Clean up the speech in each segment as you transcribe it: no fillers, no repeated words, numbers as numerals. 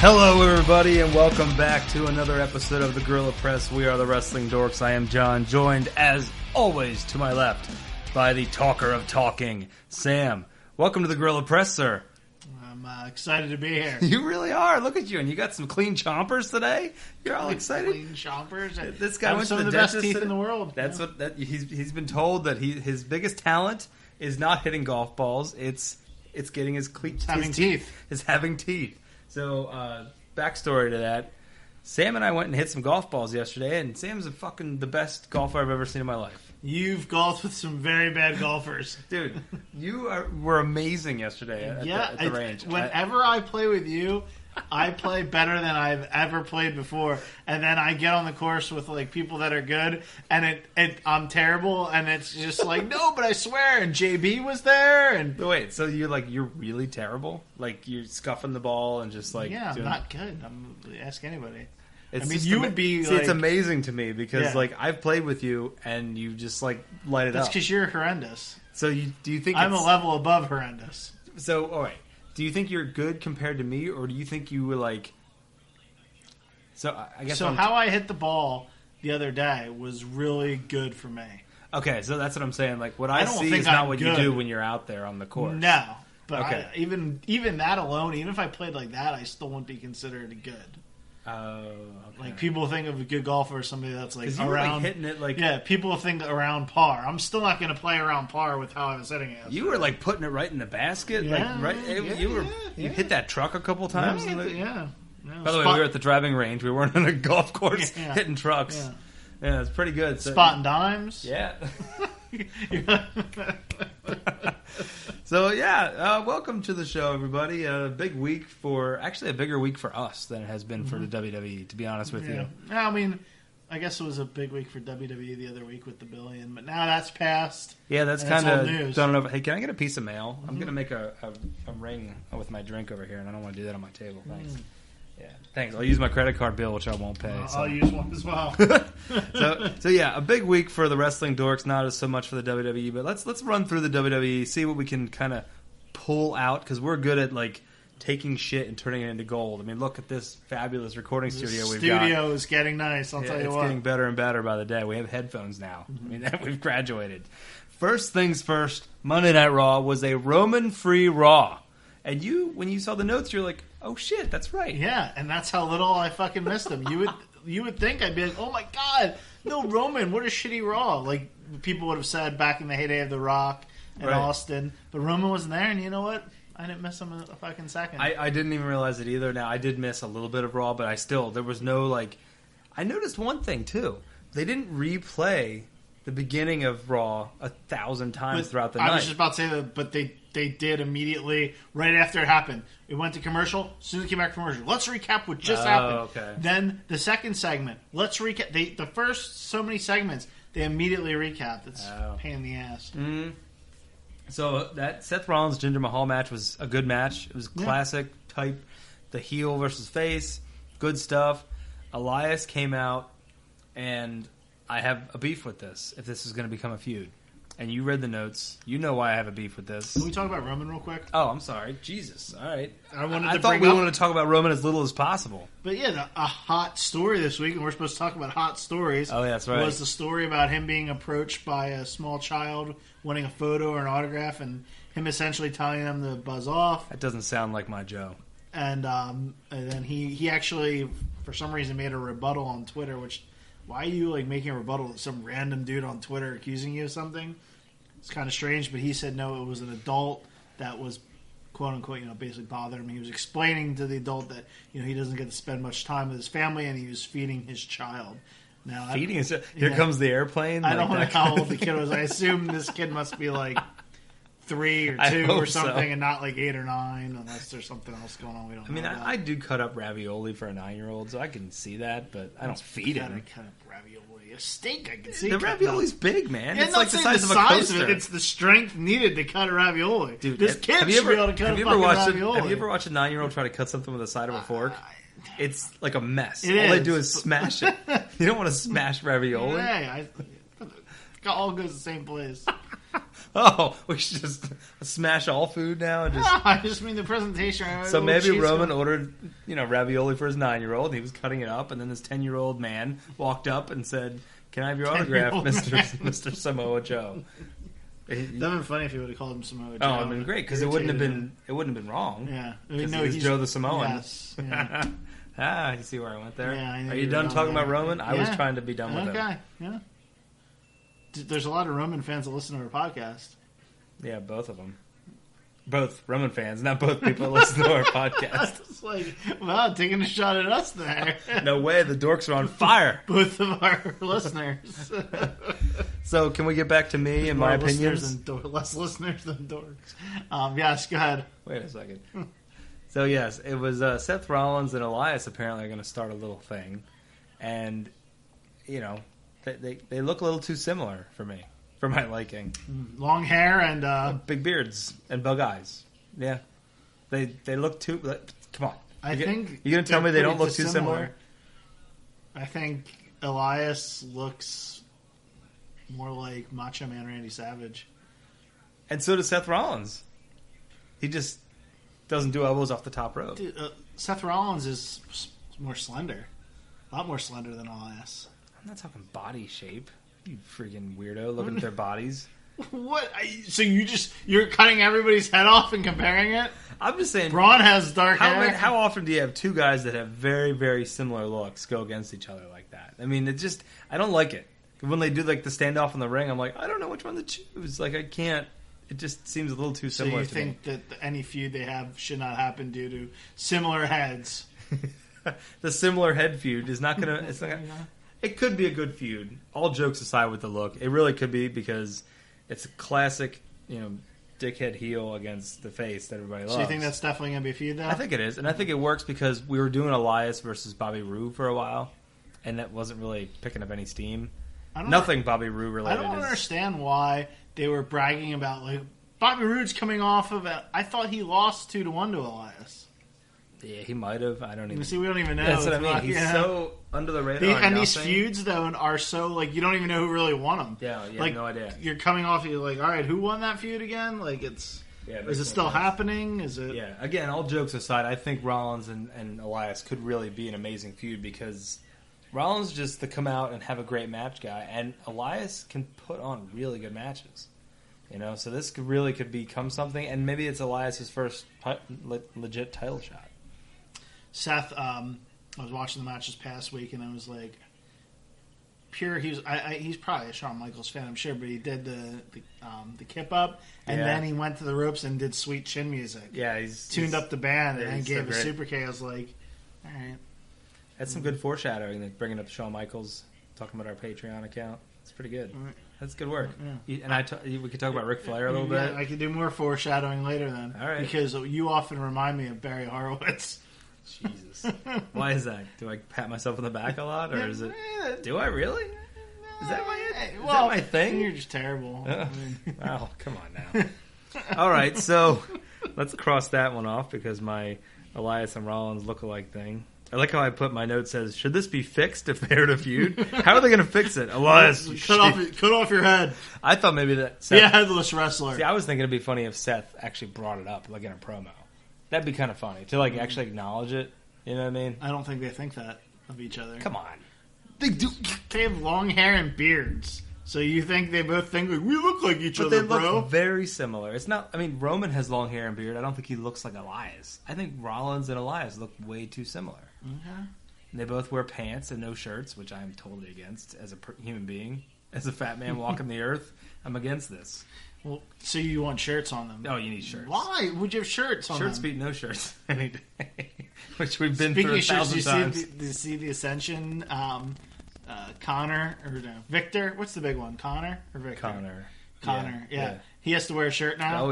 Hello, everybody, and welcome back to another episode of the Guerrilla Press. We are the Wrestling Dorks. I am John, joined, as always, to my left by the talker of talking, Sam. Welcome to the Guerrilla Press, sir. I'm excited to be here. You really are. Look at you, and you got some clean chompers today. You're all excited. Clean chompers. This guy went some to of the best teeth in the world. That's what he's been told that his biggest talent is not hitting golf balls. It's getting his having teeth. Is having teeth. So, backstory to that, Sam and I went and hit some golf balls yesterday, and Sam's the best golfer I've ever seen in my life. You've golfed with some very bad golfers. Dude, were amazing yesterday at the range. Whenever I play with you, I play better than I've ever played before, and then I get on the course with like people that are good, and I'm terrible, and it's just like, no, but I swear, and JB was there, and wait, so you're really terrible? Like you're scuffing the ball and just like I'm not good. Ask anybody. It's would be. See, it's amazing to me because like I've played with you and you just like light it up. That's because you're horrendous. So do you think I'm a level above horrendous? So all right. Do you think you're good compared to me, or do you think you were like... So, I guess... So, how I hit the ball the other day was really good for me. Okay, so that's what I'm saying. Like, what I see is not what you do when you're out there on the course. No. But okay. Even that alone, even if I played like that, I still wouldn't be considered good. Oh, okay. Like, people think of a good golfer as somebody that's like around... Were, like, hitting it like... Yeah, people think around par. I'm still not going to play around par with how I was hitting it. You were like putting it right in the basket? Yeah, like, right? You hit that truck a couple times? Yeah. By the way, we were at the driving range. We weren't on a golf course hitting trucks. Yeah, it's pretty good. So, spotting dimes. Yeah. So, welcome to the show, everybody. A bigger week for us than it has been for the WWE, to be honest with you. I mean, I guess it was a big week for WWE the other week with the billion, but now that's passed. Yeah, that's kind of done over. Hey, can I get a piece of mail? Mm-hmm. I'm going to make a ring with my drink over here, and I don't want to do that on my table. Thanks. Yeah, thanks. I'll use my credit card bill, which I won't pay. I'll use one as well. so yeah, a big week for the Wrestling Dorks, not as so much for the WWE, but let's run through the WWE, see what we can kind of pull out, because we're good at like taking shit and turning it into gold. I mean, look at this fabulous recording studio we've got. The studio is getting nice, I'll tell you what. It's getting better and better by the day. We have headphones now. I mean, we've graduated. First things first, Monday Night Raw was a Roman-free Raw. And when you saw the notes, you're like, oh shit, that's right. Yeah, and that's how little I fucking missed him. You would think I'd be like, oh my god, no Roman, what a shitty Raw. Like people would have said back in the heyday of The Rock and Austin. But Roman wasn't there, and you know what? I didn't miss him a fucking second. I didn't even realize it either. Now, I did miss a little bit of Raw, but there was no, like... I noticed one thing, too. They didn't replay the beginning of Raw 1,000 times throughout the night. I was just about to say that, but they did immediately, right after it happened. We went to commercial. As soon as we came back from commercial, let's recap what just happened. Okay. Then the second segment, let's recap. The first so many segments, they immediately recapped. It's a pain in the ass. Mm-hmm. So that Seth Rollins Jinder Mahal match was a good match. It was classic type, the heel versus face, good stuff. Elias came out, and I have a beef with this, if this is going to become a feud. And you read the notes. You know why I have a beef with this. Can we talk about Roman real quick? Oh, I'm sorry. Jesus. All right. I thought we wanted to talk about Roman as little as possible. But yeah, a hot story this week, and we're supposed to talk about hot stories. Oh, yeah, that's right. Was the story about him being approached by a small child wanting a photo or an autograph, and him essentially telling them to buzz off. That doesn't sound like my Joe. And then he actually, for some reason, made a rebuttal on Twitter, which... Why are you like making a rebuttal to some random dude on Twitter accusing you of something? It's kind of strange, but he said no, it was an adult that was quote unquote, basically bothering him. He was explaining to the adult that, he doesn't get to spend much time with his family and he was feeding his child. Now, feeding here comes the airplane. I don't know how old the kid was. I assume this kid must be like 3 or 2 or something, and not like 8 or 9, unless there's something else going on we don't know. I do cut up ravioli for a 9-year-old, so I can see that, but I don't feed him. Cut up ravioli. A steak, I can see. The ravioli's big, man. Yeah, it's like the size of a coaster. It's the strength needed to cut a ravioli. Dude, this kid should be able to cut a fucking ravioli. Have you ever watched a 9-year-old try to cut something with the side of a fork? It's like a mess. All they do is smash it. You don't want to smash ravioli. Yeah, it all goes to the same place. Oh, we should just smash all food now and just. No, I just mean the presentation. So maybe Roman ordered, ravioli for his 9-year-old. And he was cutting it up, and then this 10-year-old man walked up and said, "Can I have your autograph, Mr. Samoa Joe?" That'd been funny if you would have called him Samoa Joe. Oh, it'd been great because it wouldn't have been wrong. Yeah, he's Joe the Samoan. Yes. Yeah. You see where I went there? Yeah, Are you done talking about Roman? I was trying to be done with it. Okay, yeah. There's a lot of Roman fans that listen to our podcast. Yeah, both of them. Both Roman fans, not both people that listen to our podcast. It's like, well, taking a shot at us there. No way, the dorks are on fire. Both of our listeners. So, can we get back to me and my opinions? Less listeners than dorks. Yes, go ahead. Wait a second. So, yes, it was Seth Rollins and Elias apparently are going to start a little thing. And, they look a little too similar for me, for my liking. Long hair and... big beards and bug eyes. Yeah. They look too... Come on. You're going to tell me they don't look too similar? I think Elias looks more like Macho Man Randy Savage. And so does Seth Rollins. He just doesn't do elbows off the top rope. Dude, Seth Rollins is more slender. A lot more slender than Elias. I'm not talking body shape. You freaking weirdo looking at their bodies. What? So you're cutting everybody's head off and comparing it? I'm just saying. Braun has dark hair. How often do you have two guys that have very, very similar looks go against each other like that? I mean, I don't like it. When they do like the standoff in the ring, I'm like, I don't know which one to choose. Like, I can't. It just seems a little too similar to me. So you think that any feud they have should not happen due to similar heads? The similar head feud is not going to... It could be a good feud. All jokes aside with the look. It really could be because it's a classic, dickhead heel against the face that everybody loves. So you think that's definitely going to be a feud, though? I think it is. And I think it works because we were doing Elias versus Bobby Roode for a while, and that wasn't really picking up any steam. Nothing Bobby Roode related. I don't understand why they were bragging about, like, Bobby Roode's coming off of it. I thought he lost 2-1 to Elias. Yeah, he might have. I don't even... See, we don't even know. That's what I mean. He's so under the radar. And these feuds, though, are so, like, you don't even know who really won them. Yeah, you like, have no idea. You're coming off, you're like, all right, who won that feud again? Like, it's... Yeah, is it still happening? Is it... Yeah, again, all jokes aside, I think Rollins and Elias could really be an amazing feud because Rollins just to come out and have a great match guy, and Elias can put on really good matches. So this could become something, and maybe it's Elias' first legit title shot. Seth, I was watching the match this past week, and I was like, he's probably a Shawn Michaels fan, I'm sure, but he did the kip up, and then he went to the ropes and did sweet chin music. Yeah, he's tuned up the band and gave a super K. I was like, all right. That's some good foreshadowing, like bringing up Shawn Michaels, talking about our Patreon account. It's pretty good. Right. That's good work. Yeah. And we could talk about Ric Flair a little bit. I could do more foreshadowing later then. All right. Because you often remind me of Barry Horowitz. Jesus. Why is that? Do I pat myself on the back a lot? Or is it... Do I really? Is that my thing? You're just terrible. Wow, come on now. All right, so let's cross that one off because my Elias and Rollins look-alike thing. I like how I put my note says, should this be fixed if they were to feud? How are they going to fix it? Elias, cut off your head. I thought maybe that Seth... Be a headless wrestler. See, I was thinking it'd be funny if Seth actually brought it up, like in a promo. That'd be kind of funny, to like actually acknowledge it. You know what I mean? I don't think they think that of each other. Come on. They do. They have long hair and beards. So you think they both think, like, we look like each other, bro? But they look very similar. It's not... I mean, Roman has long hair and beard. I don't think he looks like Elias. I think Rollins and Elias look way too similar. Okay. And they both wear pants and no shirts, which I'm totally against as a human being. As a fat man walking the earth, I'm against this. Well, so you want shirts on them? Oh, you need shirts. Why would you have shirts on shirts them? Beat no shirts any day. Which we've been Speaking through of shirts, 1,000 times. Do you see the Ascension, Connor, or no, Victor? What's the big one, Connor or Victor? Connor, yeah. He has to wear a shirt now?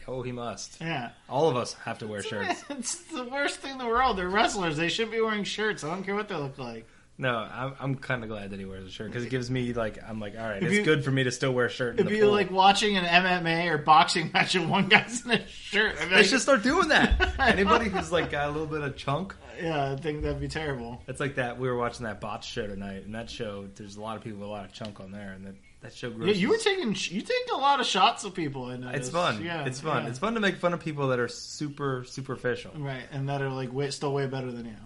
Oh, he must. Yeah. All of us have to wear shirts. It's the worst thing in the world. They're wrestlers. They should be wearing shirts. I don't care what they look like. No, I'm kind of glad that he wears a shirt because it gives me I'm like, all right, it's good for me to still wear a shirt. It'd be like watching an MMA or boxing match and one guy's in a shirt. They should start doing that. Anybody who's like got a little bit of chunk. Yeah, I think that'd be terrible. It's like that. We were watching that botch show tonight, and that show, there's a lot of people with a lot of chunk on there, and that show grosses. Yeah, you take a lot of shots of people. It's fun. Yeah, it's fun. Yeah. It's fun to make fun of people that are super superficial, right? And that are like still way better than you.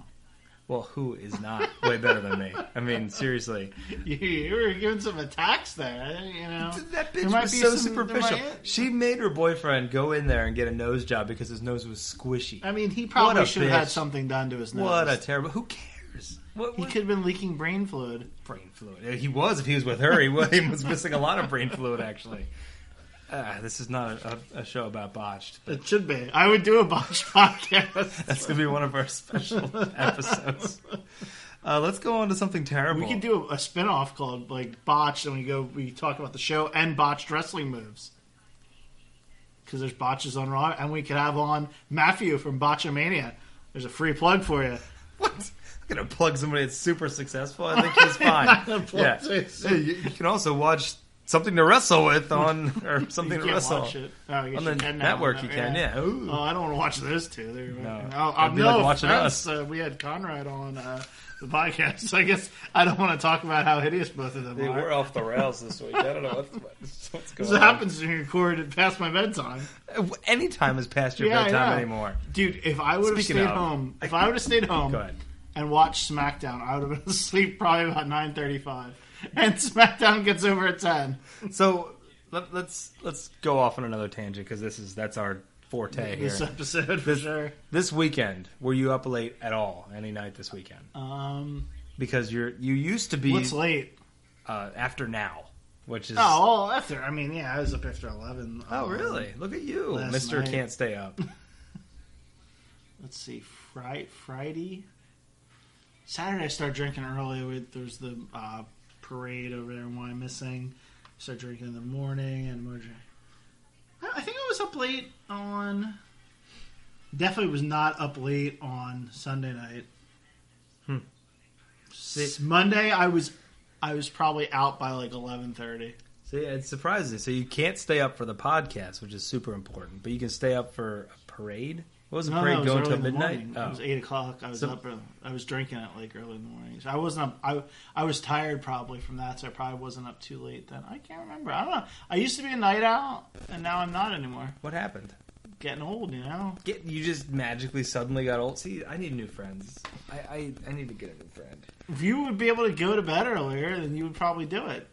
Well, who is not way better than me? I mean, seriously. You were giving some attacks there, you know. That bitch was so superficial. She made her boyfriend go in there and get a nose job because his nose was squishy. I mean, he probably should have had something done to his nose. What a terrible... Who cares? He could have been leaking brain fluid. Brain fluid. He was if he was with her. He was missing a lot of brain fluid, actually. This is not a show about botched. It should be. I would do a botched podcast. That's going to be one of our special episodes. Let's go on to something terrible. We could do a spin-off called like Botched, and we talk about the show and botched wrestling moves. Because there's botches on Raw, and we could have on Matthew from Botchamania. There's a free plug for you. What? I'm going to plug somebody that's super successful. I think he's fine. Yeah. You can also watch Something to Wrestle With on, or Something to Wrestle. Watch it. Oh, on the network you can, yeah. Oh, I don't want to watch those two. No, be like watching us. We had Conrad on the podcast, so I guess I don't want to talk about how hideous both of them are. We're off the rails this week. I don't know what's going on. This happens when you record past my bedtime. Any time is past your bedtime anymore. Dude, if I would have stayed home, Go ahead. And watched SmackDown, I would have been asleep probably about 9:35. And SmackDown gets over at 10. So let's go off on another tangent because that's our forte here. This episode for sure. This weekend, were you up late at all? Any night this weekend? Because you used to be. What's late? After now, which is after. I mean, I was up after 11. Oh, really? Look at you, Mister night. Can't stay up. Let's see, Friday, Saturday. I started drinking early. There's the parade over there in Wyomissing. Start drinking in the morning and more. I think I was up late on. Definitely was not up late on Sunday night. Monday, I was probably out by like 11:30. See, it's surprising. So you can't stay up for the podcast, which is super important, but you can stay up for a parade. What was the parade going till midnight? It was 8 o'clock. I was up. I was drinking at like early in the morning. So I wasn't up. I was tired probably from that, so I probably wasn't up too late then. I can't remember. I don't know. I used to be a night owl, and now I'm not anymore. What happened? Getting old, you know. You just magically suddenly got old. See, I need new friends. I need to get a new friend. If you would be able to go to bed earlier, then you would probably do it.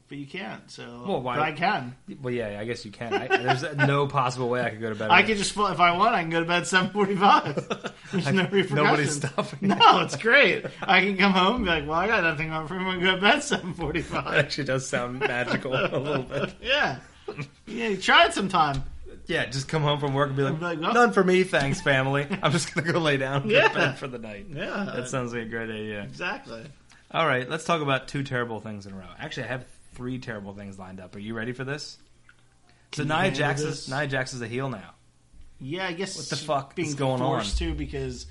But you can't, so... Well, why? But I can. Well, yeah, I guess you can. There's no possible way I could go to bed. I could just... If I want, I can go to bed at 7:45. There's no repercussions. Nobody's stopping. No, it's great. I can come home and be like, well, I got nothing on for me. I'm going to go to bed at 7:45. That actually does sound magical a little bit. Yeah. Yeah, try it sometime. Yeah, just come home from work and be like none for me, thanks, family. I'm just going to go lay down and go to bed for the night. Yeah. That sounds like a great idea. Exactly. All right, let's talk about 2 terrible things in a row. Actually, I have 3 terrible things lined up. Are you ready for this? So Nia Jax is a heel now. Yeah, I guess what the fuck is going on? Forced to because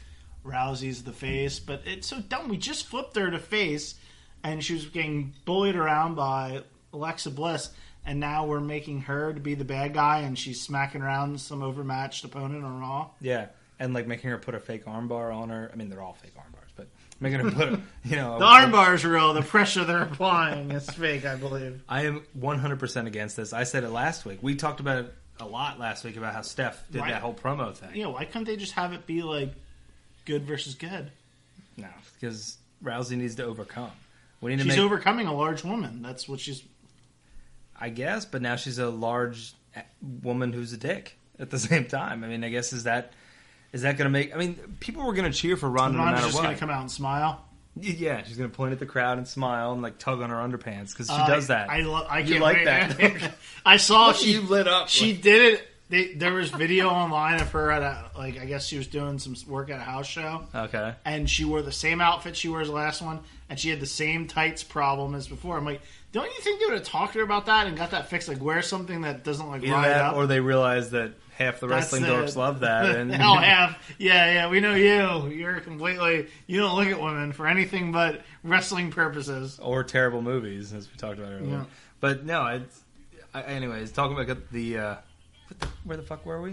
Rousey's the face, but it's so dumb. We just flipped her to face, and she was getting bullied around by Alexa Bliss, and now we're making her to be the bad guy, and she's smacking around some overmatched opponent on Raw. Yeah, and like making her put a fake armbar on her. I mean, they're all fake armbars, but making her put the armbar's real. The pressure they're applying is fake, I believe. I am 100% against this. I said it last week. We talked about it a lot last week about how Steph did that whole promo thing. Yeah, why couldn't they just have it be like good versus good? No, because Rousey needs to overcome. She's overcoming a large woman. That's what she's... I guess, but now she's a large woman who's a dick at the same time. I mean, I guess is that going to make... I mean, people were going to cheer for Ronda no matter what. Ronda's just going to come out and smile? Yeah, she's going to point at the crowd and smile and like tug on her underpants because she does that. I can't like that. I saw she lit up. She did it. There was video online of her at I guess she was doing some work at a house show. Okay. And she wore the same outfit she wears the last one, and she had the same tights problem as before. I'm like, don't you think they would have talked to her about that and got that fixed? Like, wear something that doesn't like ride up. Or they realized that half the wrestling dorks love that. And half. Yeah, we know you. You're completely... You don't look at women for anything but wrestling purposes. Or terrible movies, as we talked about earlier. Yeah. But no, anyways, talking about the... where the fuck were we?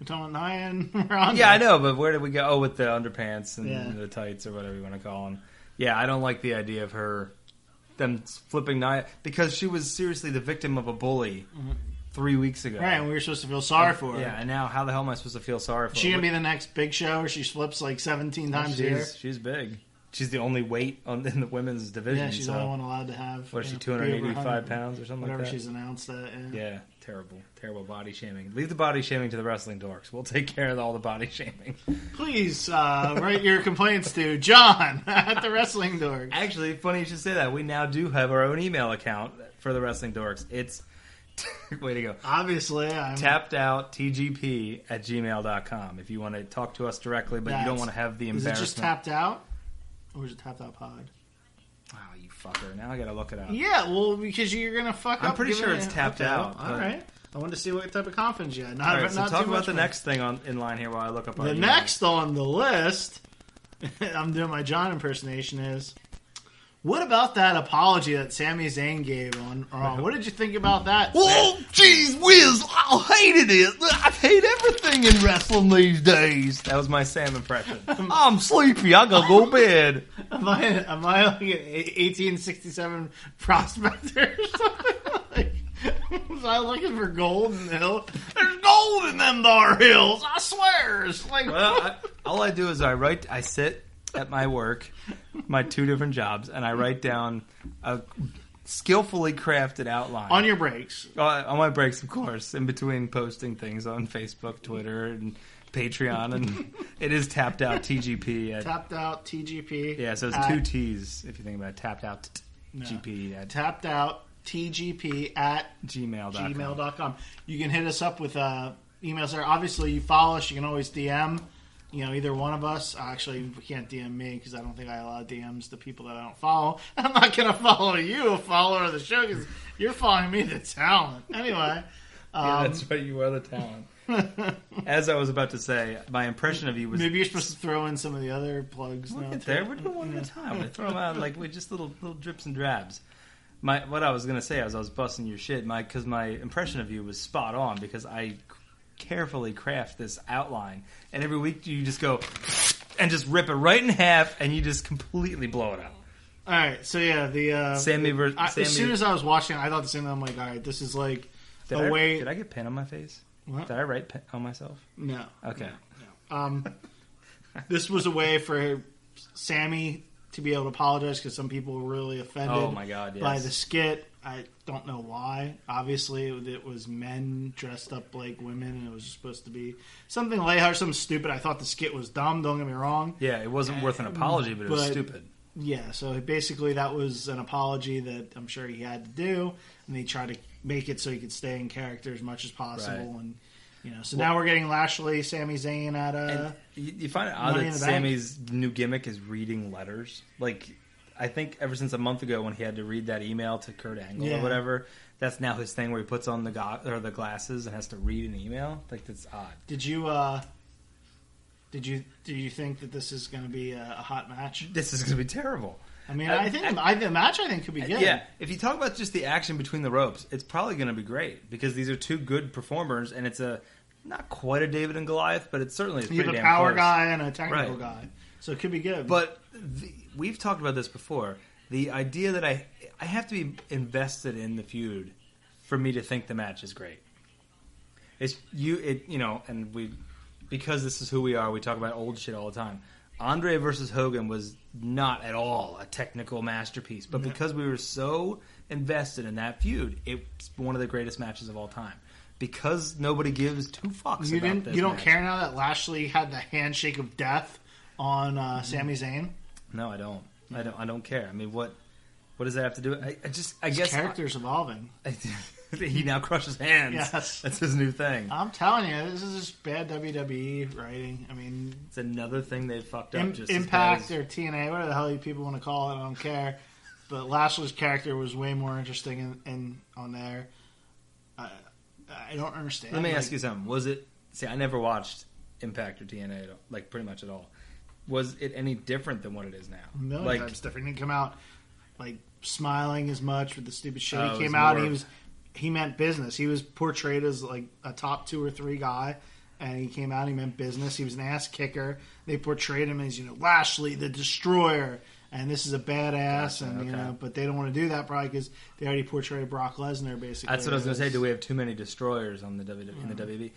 We're talking about Nia and Ronda. Yeah, I know, but where did we go? Oh, with the underpants and the tights or whatever you want to call them. Yeah, I don't like the idea of her them flipping Nia because she was seriously the victim of a bully 3 weeks ago. Right, and we were supposed to feel sorry for her. Yeah, and now how the hell am I supposed to feel sorry for her? She gonna be the next Big Show where she flips like 17 times a year? She's big. She's the only weight in the women's division. Yeah, she's the only one allowed to have. What is she, 285 pounds or something like that? Whatever she's announced that. Yeah, terrible body shaming. Leave the body shaming to the Wrestling Dorks. We'll take care of all the body shaming. Please write your complaints to John at the Wrestling Dorks. Actually, funny you should say that. We now do have our own email account for the Wrestling Dorks. It's way to go. Obviously, I'm tappedouttgp@gmail.com if you want to talk to us directly, but you don't want to have the embarrassment. Is it just tapped out? Or is it Tapped Out Pod? Oh, you fucker. Now I gotta look it up. Yeah, well, because you're going to fuck up. I'm pretty sure it's Tapped Out. All right. I wanted to see what type of confidence you had. All right, so talk about the next thing in line here while I look up our The email. next on the list, I'm doing my John impersonation, is... What about that apology that Sami Zayn gave on Raw? What did you think about that? Oh, jeez whiz, I hated it. I hate everything in wrestling these days. That was my Sam impression. I'm sleepy. I gotta go to bed. Am I like an 1867 prospector or something? Was I looking for gold in the hill? There's gold in them dar hills. I swear. It's like, well, all I do is I sit at my work, my 2 different jobs, and I write down a skillfully crafted outline. On your breaks. On my breaks, of course, in between posting things on Facebook, Twitter, and Patreon, and it is Tapped Out TGP. Tapped Out TGP. Yeah, so it's 2 T's, if you think about it. Tapped Out GP. Tapped Out TGP at gmail.com. You can hit us up with emails there. Obviously, you follow us. You can always DM. Either one of us. Actually, you can't DM me because I don't think I allow DMs to people that I don't follow. I'm not going to follow you, a follower of the show, because you're following me, the talent. Anyway. Yeah, that's right. You are the talent. As I was about to say, my impression of you was... Maybe you're supposed to throw in some of the other plugs. Look at there. We're doing one at a time. We throw them out with just little drips and drabs. What I was going to say as I was busting your shit, because my impression of you was spot on, because I carefully craft this outline, and every week you just go and just rip it right in half, and you just completely blow it out. All right, so yeah, Sammy. As soon as I was watching, I thought the same thing. I'm like, all right, this is like way. Did I get pen on my face? What? Did I write pen on myself? No. Okay. No. This was a way for Sammy to be able to apologize because some people were really offended. Oh my God! Yes. By the skit. I don't know why. Obviously, it was men dressed up like women, and it was supposed to be something lighthearted, something stupid. I thought the skit was dumb, don't get me wrong. Yeah, it wasn't worth an apology, but it was stupid. Yeah, so basically that was an apology that I'm sure he had to do, and they tried to make it so he could stay in character as much as possible. Right. And so now we're getting Lashley, Sami Zayn at a... You find it odd that Sammy's new gimmick is reading letters? Like... I think ever since a month ago when he had to read that email to Kurt Angle or whatever, that's now his thing where he puts on the glasses and has to read an email. Like, that's odd. Did you think that this is going to be a hot match? This is going to be terrible. I mean, the match could be good. Yeah, if you talk about just the action between the ropes, it's probably going to be great because these are 2 good performers, and it's not quite a David and Goliath, but it certainly is pretty damn close. You have a power guy and a technical guy. So it could be good. But we've talked about this before. The idea that I have to be invested in the feud for me to think the match is great. And because this is who we are, we talk about old shit all the time. Andre versus Hogan was not at all a technical masterpiece, but because we were so invested in that feud, it's one of the greatest matches of all time. Because nobody gives 2 fucks about this. You don't care now that Lashley had the handshake of death on Sami Zayn? No, I don't. I don't care. I mean, what does that have to do? I guess his character's evolving. He now crushes hands. Yes, that's his new thing. I'm telling you, this is just bad WWE writing. I mean, it's another thing they fucked up. Just Impact or TNA, whatever the hell you people want to call it, I don't care. But Lashley's character was way more interesting in on there. I don't understand. Let me ask you something. Was it? See, I never watched Impact or TNA, like pretty much at all. Was it any different than what it is now? No, it's different. He didn't come out like smiling as much with the stupid shit. He came out and he meant business. He was portrayed as like a top 2 or 3 guy, and he came out and he meant business. He was an ass kicker. They portrayed him as Lashley the Destroyer, and this is a badass, and but they don't want to do that probably because they already portray Brock Lesnar basically. That's what I was going to say. Do we have too many destroyers on the in the WWE?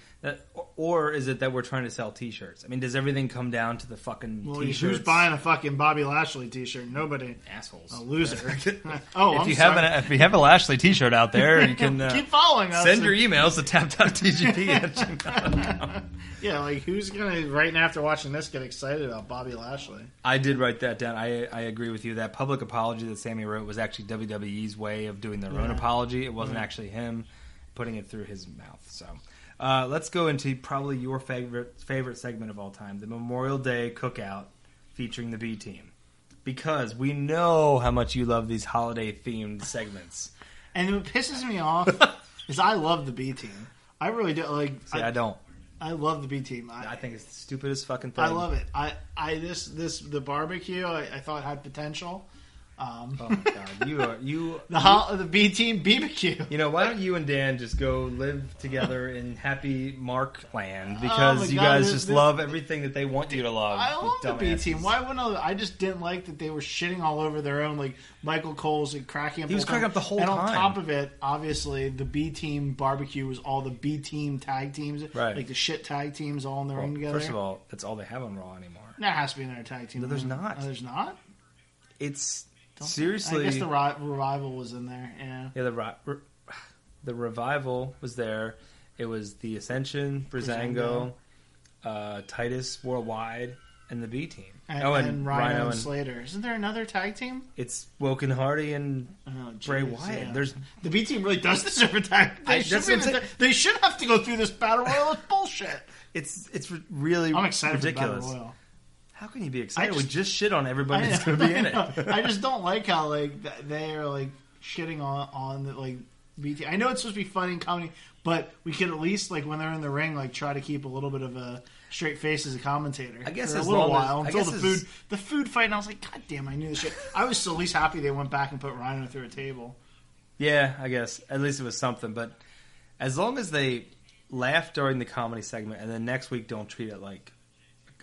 Or is it that we're trying to sell T-shirts? I mean, does everything come down to the fucking T-shirts? Who's buying a fucking Bobby Lashley T-shirt? Nobody. Assholes. A loser. If you have a Lashley T-shirt out there, you can keep following us. Send your emails to tap.tgp@gmail.com. Yeah, like who's gonna right now after watching this get excited about Bobby Lashley? I did write that down. I agree with you. That public apology that Sammy wrote was actually WWE's way of doing their own apology. It wasn't actually him putting it through his mouth. So let's go into probably your favorite segment of all time, the Memorial Day Cookout featuring the B Team, because we know how much you love these holiday themed segments. And what pisses me off is I love the B Team. I really do. I don't. I love the B Team. I think it's the stupidest fucking thing. I love it. The barbecue I thought had potential. Oh my god, the B Team BBQ. You know, why don't you and Dan just go live together in happy Mark land, because you guys love everything that they want you to love. I love the B Team. Why wouldn't I just didn't like that they were shitting all over their own, like Michael Cole's and cracking up. He was cracking up the whole time. And on top of it, obviously, the B Team barbecue was all the B Team tag teams, right? Like the shit tag teams all in the ring together. First of all, that's all they have on Raw anymore. That has to be another tag team. No, there's not. Oh, there's not. Seriously, I guess the Revival was in there. Yeah, the Revival was there. It was the Ascension, Breezango, Titus Worldwide, and the B Team. And Rhino and Slater. Isn't there another tag team? It's Woken Hardy and Bray Wyatt. Yeah. There's the B Team really does deserve a tag. They should have to go through this battle royal. It's bullshit. It's really I'm excited ridiculous. For the battle royal. How can you be excited? We just shit on everybody that's going to be in it. I just don't like how they are shitting on the BT. I know it's supposed to be funny and comedy, but we could at least when they're in the ring try to keep a little bit of a straight face as a commentator. I guess for a little while until the food fight. And I was like, God damn, I knew this shit. I was still at least happy they went back and put Rhino through a table. Yeah, I guess at least it was something. But as long as they laugh during the comedy segment and then next week don't treat it like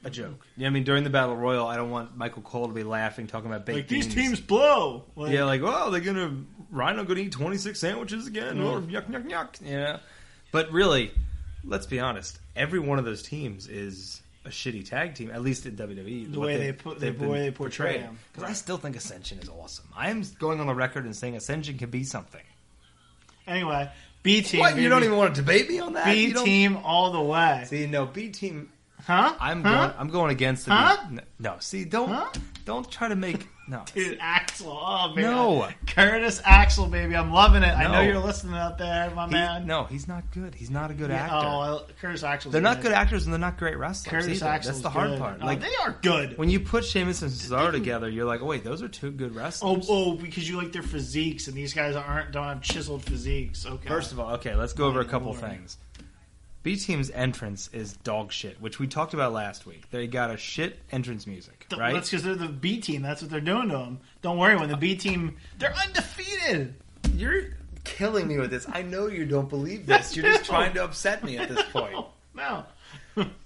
a joke. Yeah, I mean, during the Battle Royal, I don't want Michael Cole to be laughing, talking about baked beans. These teams blow. They're Rhino going to eat 26 sandwiches again? Or yuck, yuck, yuck. Yeah. But really, let's be honest. Every one of those teams is a shitty tag team, at least in WWE. The way they portray them. Because I still think Ascension is awesome. I am going on the record and saying Ascension can be something. Anyway, B Team. What? You don't even want to debate me on that? B Team all the way. See, no, B Team... Huh? I'm going against the... No, see, don't try to make... No. Dude, Axel. Oh, man. No. Curtis Axel, baby. I'm loving it. No. I know you're listening out there, my man. No, he's not good. He's not a good actor. Oh, Curtis Axel. They're not good actors, and they're not great wrestlers Curtis either. That's the hard part. They are good. When you put Sheamus and Cesaro together, you're like, oh, wait, those are two good wrestlers. Oh, because you like their physiques, and these guys don't have chiseled physiques. Okay. First of all, let's go over a couple things. B Team's entrance is dog shit, which we talked about last week. They got a shit entrance music, right? That's because they're the B Team. That's what they're doing to them. Don't worry, when the B Team, they're undefeated. You're killing me with this. I know you don't believe this. You're just trying to upset me at this point. No.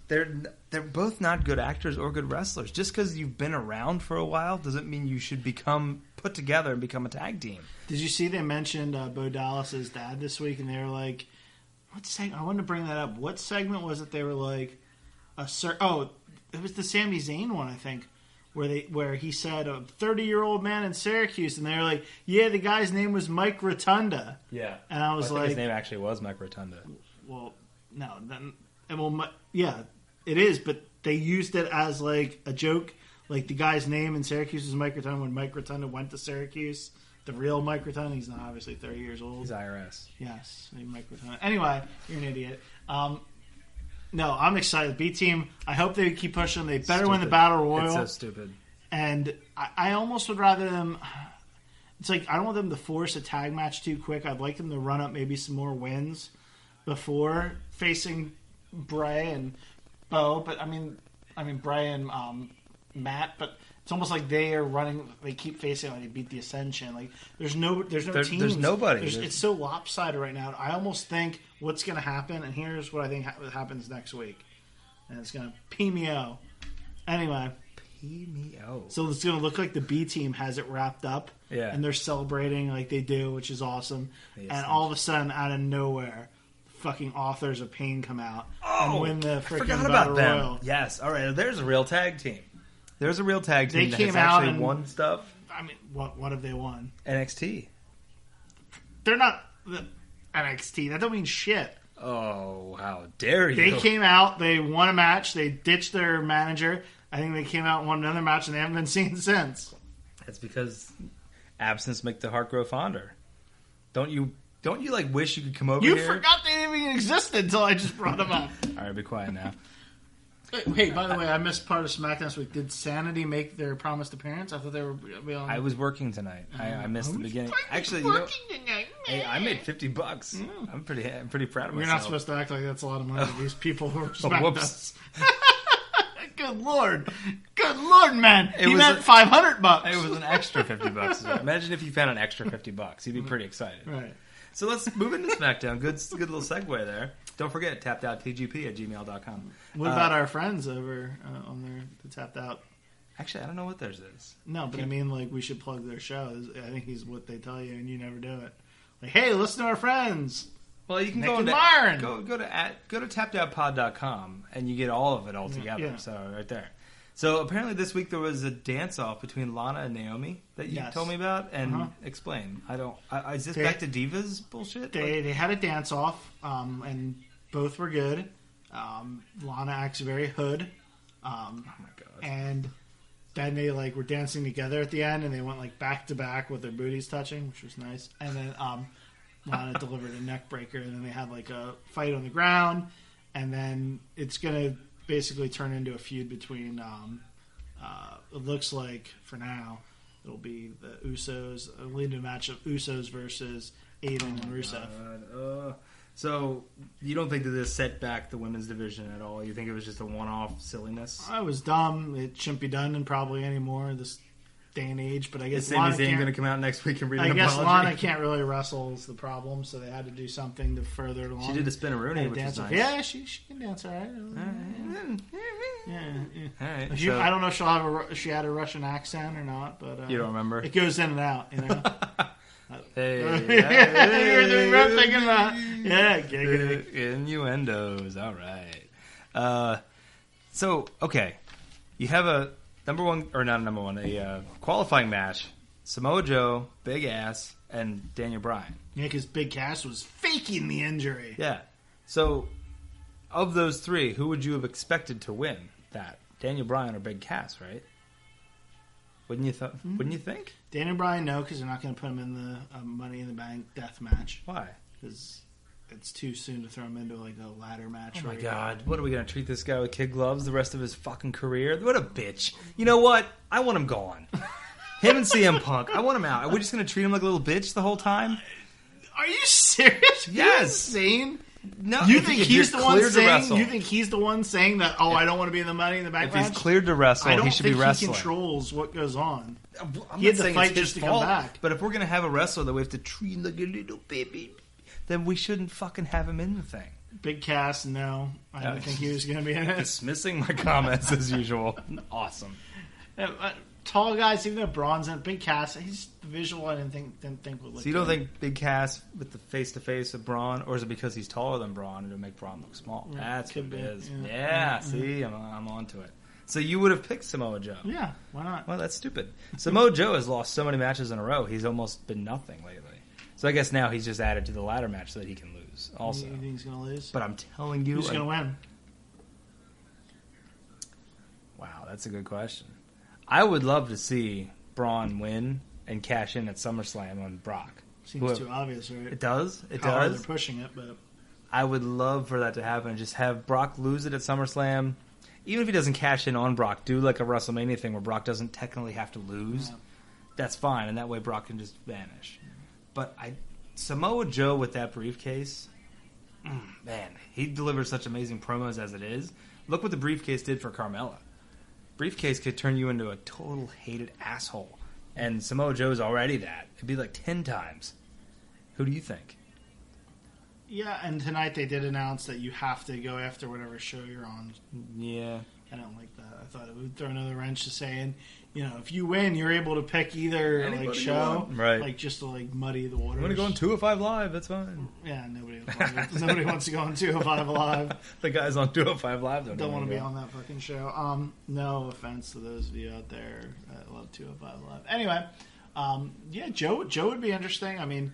They're both not good actors or good wrestlers. Just because you've been around for a while doesn't mean you should become put together and become a tag team. Did you see they mentioned Bo Dallas's dad this week, and they were like, what segment? I wanted to bring that up. What segment was it? They were like, it was the Sami Zayn one, I think, where he said a 30-year-old man in Syracuse, and they were like, yeah, the guy's name was Mike Rotunda. Yeah, and I was his name actually was Mike Rotunda. Well, no, it is, but they used it as like a joke. Like the guy's name in Syracuse was Mike Rotunda when Mike Rotunda went to Syracuse. The real Mike Rotunda, he's not obviously 30 years old. He's IRS. Yes, Mike Rotunda. Anyway, you're an idiot. No, I'm excited. B Team, I hope they keep pushing. They better win the Battle Royal. It's so stupid. And I almost would rather them... It's like, I don't want them to force a tag match too quick. I'd like them to run up maybe some more wins before facing Bray and Bo. But, I mean Bray and Matt, but... It's almost like they are running. They keep facing like they beat the Ascension. Like there's no teams. There's nobody. It's so lopsided right now. I almost think what's going to happen, and here's what I think happens next week, and it's going to PMO. Anyway, Cameo. So it's going to look like the B team has it wrapped up. Yeah. And they're celebrating like they do, which is awesome. Yes, and all of a sudden, out of nowhere, fucking Authors of Pain come out and win the freaking forgot Battle about them. Royal. Yes. All right. There's a real tag team. There's a real tag team They that came has out actually and- won stuff. I mean, what have they won? NXT. They're not the NXT. That don't mean shit. Oh, how dare you! They came out, they won a match, they ditched their manager. I think they came out and won another match, and they haven't been seen since. That's because absence make the heart grow fonder. Don't you like wish you could come over You here? forgot they even existed until I just brought them up. All right, be quiet now. Hey, by the way, I missed part of SmackDown this week. Did Sanity make their promised appearance? I thought they were on... I was working tonight. I missed the beginning. Actually, hey, I made $50. I'm pretty proud of myself. You're not supposed to act like that's a lot of money to these people who are SmackDown. Whoops. Good lord, man! He was meant $500. It was an extra $50. Imagine if you found an extra $50. You'd be pretty excited. Right. So let's move into SmackDown. Good little segue there. Don't forget, tappedouttgp@gmail.com. What about our friends over on the Tapped Out? Actually, I don't know what theirs is. No, but I mean, like, we should plug their show. I think he's what they tell you, and you never do it. Like, hey, listen to our friends. Well, you can Nick go and to Myron. go to tappedouttpod.com and you get all of it all together. Yeah. So right there. So apparently this week there was a dance off between Lana and Naomi that you Yes. told me about, and explain. Is this They- back to Divas bullshit? They had a dance off, and both were good. Lana acts very hood, Oh my god! and then they were dancing together at the end, and they went back to back with their booties touching, which was nice. And then Lana delivered a neck breaker, and then they had a fight on the ground, and then it's gonna basically turn into a feud between. It looks like for now it'll be the Usos, a lead to a match of Usos versus Aiden and Rusev. So you don't think that this set back the women's division at all? You think it was just a one-off silliness? I was dumb. It shouldn't be done in probably anymore this day and age. But I guess Is Sami Zayn going to come out next week and read an apology? Lana can't really wrestle is the problem, so they had to do something to further it along. She did a spin-a-rooney, which is nice. Yeah, she can dance all right. Yeah. All right. I don't know if she had a Russian accent or not, but you don't remember? It goes in and out, you know. Hey, You're doing right thinking that. Yeah, giggity. Innuendos. All right. So, okay. You have a a qualifying match. Samoa Joe, Big Ass, and Daniel Bryan. Yeah, because Big Cass was faking the injury. Yeah. So, of those three, who would you have expected to win that? Daniel Bryan or Big Cass, right? Wouldn't you think? Daniel Bryan, no, because they're not going to put him in the Money in the Bank death match. Why? Because it's too soon to throw him into a ladder match. Oh my god! What are we going to treat this guy with kid gloves the rest of his fucking career? What a bitch! You know what? I want him gone. Him and CM Punk. I want him out. Are we just going to treat him like a little bitch the whole time? Are you serious? Yes. Are you insane? No. You think he's the one saying? Wrestle. You think he's the one saying that? Oh, I don't want to be in the Money in the Bank match. If he's cleared to wrestle, he should be wrestling. I don't think he controls what goes on. I'm He had not to saying fight it's his just to come fault, back. But if we're going to have a wrestler that we have to treat like a little baby, then we shouldn't fucking have him in the thing. Big Cass, no. I don't think he was going to be in it. Dismissing my comments as usual. Awesome. Tall guys, even though Braun's in it, Big Cass, he's the visual. I didn't think would look. So you don't good. think Big Cass with the face to face of Braun, or is it because he's taller than Braun and it'll make Braun look small? Yeah, That's what could it be. is. Yeah. Yeah. See, I'm onto it. So you would have picked Samoa Joe. Yeah, why not? Well, that's stupid. Samoa Joe has lost so many matches in a row. He's almost been nothing lately. So I guess now he's just added to the ladder match so that he can lose. Also, You think he's going to lose? but I'm telling you, Who's going to win? Wow, that's a good question. I would love to see Braun win and cash in at SummerSlam on Brock. Seems too obvious, right? It does. It How hard does. they're pushing it, but I would love for that to happen. Just have Brock lose it at SummerSlam. Even if he doesn't cash in on Brock, do like a WrestleMania thing where Brock doesn't technically have to lose. Yeah. That's fine, and that way Brock can just vanish. But Samoa Joe with that briefcase, man, he delivers such amazing promos as it is. Look what the briefcase did for Carmella. Briefcase could turn you into a total hated asshole. And Samoa Joe's already that. It'd be like 10 times. Who do you think? yeah. And tonight they did announce that you have to go after whatever show you're on. Yeah. I don't like that. I thought it would throw another wrench to saying, if you win, you're able to pick either Anybody show, right? Just to muddy the waters. I'm gonna go on 205 Live. That's fine. Yeah, nobody wants to go on 205 Live. The guys on 205 Live don't want to be on that fucking show. No offense to those of you out there that love 205 Live. Anyway, Joe would be interesting. I mean,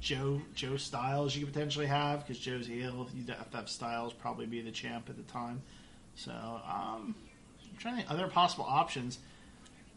Joe Styles you could potentially have because Joe's heel. You'd have to have Styles probably be the champ at the time. So I'm trying to think other possible options.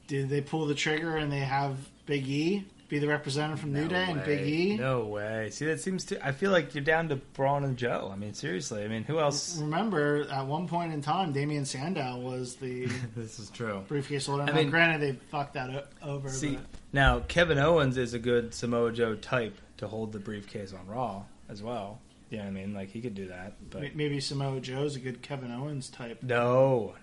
Did they pull the trigger and they have Big E be the representative from New Day and Big E? No way. See, that seems to... I feel like you're down to Braun and Joe. I mean, seriously. I mean, who else... Remember, at one point in time, Damian Sandow was the... This is true. Briefcase holder. Now, granted, they fucked that over. See, now, Kevin Owens is a good Samoa Joe type to hold the briefcase on Raw as well. You know what I mean? Like, he could do that. But maybe Samoa Joe's a good Kevin Owens type. No.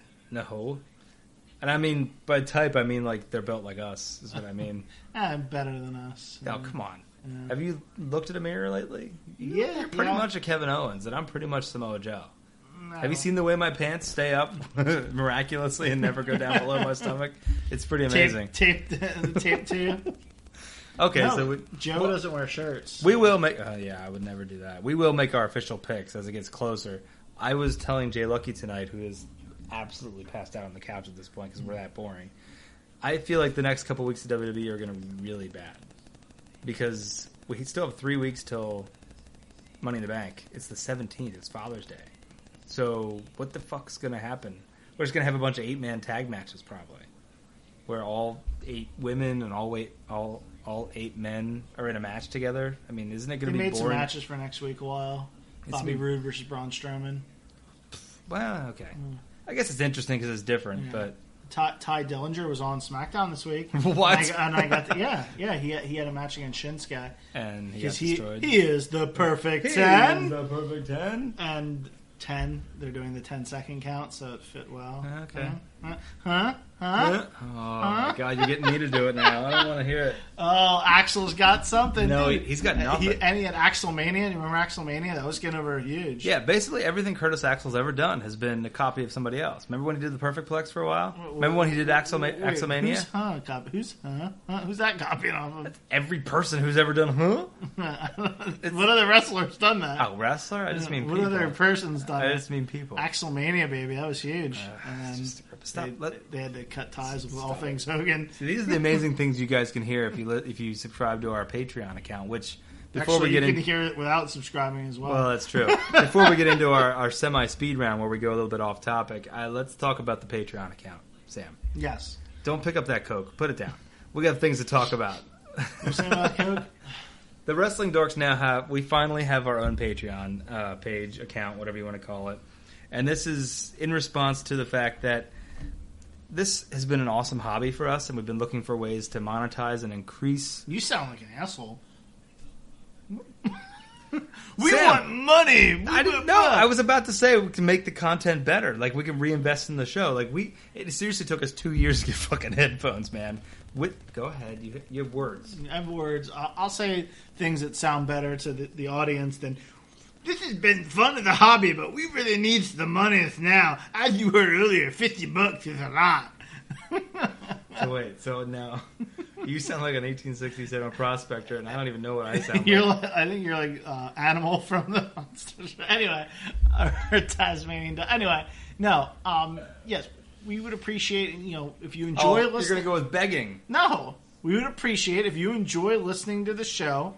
And I mean, by type, I mean like they're built like us, is what I mean. Better than us. Oh, come on. Yeah. Have you looked at a mirror lately? You're pretty much a Kevin Owens, and I'm pretty much Samoa Joe. No. Have you seen the way my pants stay up miraculously and never go down below my stomach? It's pretty amazing. Tape to you? Okay, no, so Joe doesn't wear shirts. We will make... I would never do that. We will make our official picks as it gets closer. I was telling Jay Lucky tonight, who is absolutely passed out on the couch at this point because we're that boring. I feel like the next couple weeks of WWE are going to be really bad because we still have 3 weeks till Money in the Bank. It's the 17th. It's Father's Day. So what the fuck's going to happen? We're just going to have a bunch of 8-man tag matches probably where all 8 women and all 8 men are in a match together. I mean, isn't it going to be boring? They made some matches for next week a while. Bobby Roode versus Braun Strowman. Well, okay. I guess it's interesting because it's different, but... Ty Dillinger was on SmackDown this week. What? And I got he had a match against Shinsuke. And he got destroyed. He is the perfect 10. He is the perfect 10. And 10, they're doing the 10-second count, so it fit well. Okay. Huh? Oh, my God, you're getting me to do it now. I don't want to hear it. Oh, Axel's got something. No, dude. he's got nothing. And he had Axelmania. You remember Axelmania? That was getting over huge. Yeah, basically everything Curtis Axel's ever done has been a copy of somebody else. Remember when he did the Perfect Plex for a while? Remember when he did Axelmania? Who's that copying off of? That's every person who's ever done, What other wrestler's done that? Oh, wrestler? I just mean what people. What other person's done I just mean people. Axelmania, baby. That was huge. And they had to cut ties with all things Hogan. See, these are the amazing things you guys can hear if you subscribe to our Patreon account, which before Actually, we get you can hear it without subscribing as well. Well, that's true. Before we get into our semi-speed round where we go a little bit off topic, let's talk about the Patreon account, Sam. Yes. Don't pick up that Coke. Put it down. We got things to talk about. You're saying about Coke? The Wrestling Dorks we finally have our own Patreon page, account, whatever you want to call it. And this is in response to the fact that this has been an awesome hobby for us, and we've been looking for ways to monetize and increase. You sound like an asshole. We want money. I didn't know. I was about to say we can make the content better. Like we can reinvest in the show. Like it seriously took us 2 years to get fucking headphones, man. Go ahead. You have words. I have words. I'll say things that sound better to the audience than. This has been fun in the hobby, but we really need the money now. As you heard earlier, $50 is a lot. So now you sound like an 1867 prospector, and I don't even know what I sound like. I think you're like Animal from the Monsters. Anyway, or Tasmanian. Anyway, no. Yes, we would appreciate if you enjoy listening. You're going to go with begging. No, we would appreciate if you enjoy listening to the show.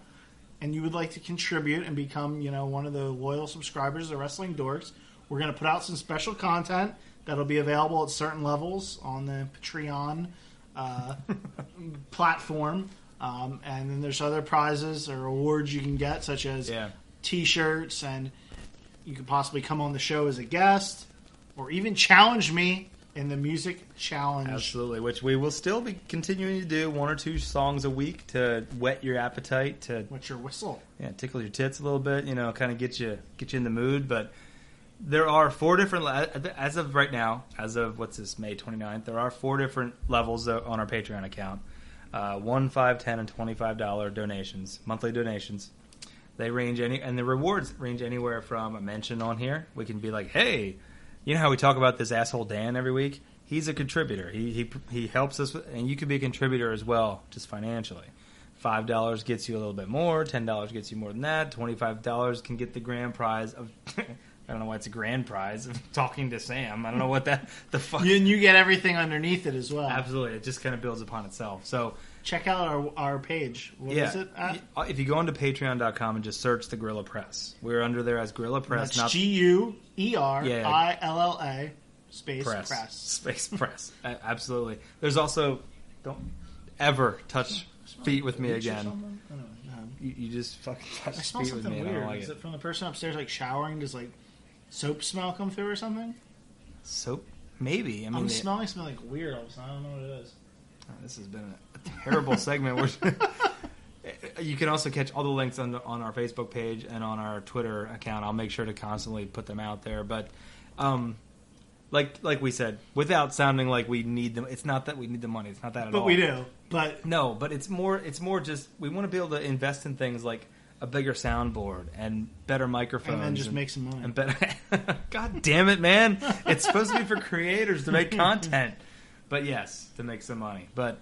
And you would like to contribute and become, one of the loyal subscribers of the Wrestling Dorks, we're going to put out some special content that'll be available at certain levels on the Patreon platform. And then there's other prizes or awards you can get, such as T-shirts, and you could possibly come on the show as a guest, or even challenge me in the music challenge. Absolutely, which we will still be continuing to do 1 or 2 songs a week to whet your appetite, to what's your whistle? Yeah, tickle your tits a little bit, kind of get you in the mood. But there are 4 different, as of right now, as of May 29th, there are 4 different levels on our Patreon account. $1, $5, $10, and $25 donations, monthly donations. They range and the rewards range anywhere from a mention on here. We can be like, hey, You know how we talk about this asshole Dan every week? He's a contributor. He helps us, and you can be a contributor as well, just financially. $5 gets you a little bit more. $10 gets you more than that. $25 can get the grand prize of... I don't know why it's a grand prize of talking to Sam. I don't know what the fuck... And you get everything underneath it as well. Absolutely. It just kind of builds upon itself. So check out our page. What is it at? If you go onto patreon.com and just search the Guerrilla Press. We're under there as Guerrilla Press. That's Guerilla space press. Space press. Absolutely. There's also... Don't ever touch feet with me again. You just fucking touch feet with me. Weird. I don't like Is it from the person upstairs like showering? Does like soap smell come through or something? Soap? Maybe. I mean, I'm smelling something like weird all of a sudden. I don't know what it is. Oh, this has been a terrible segment. You can also catch all the links on our Facebook page and on our Twitter account. I'll make sure to constantly put them out there. But like we said, without sounding like we need them, it's not that we need the money. It's not that at all. But we do. But no, but it's more just we want to be able to invest in things like a bigger soundboard and better microphones, and then just make some money. And better. God damn it, man! It's supposed to be for creators to make content, but yes, to make some money. But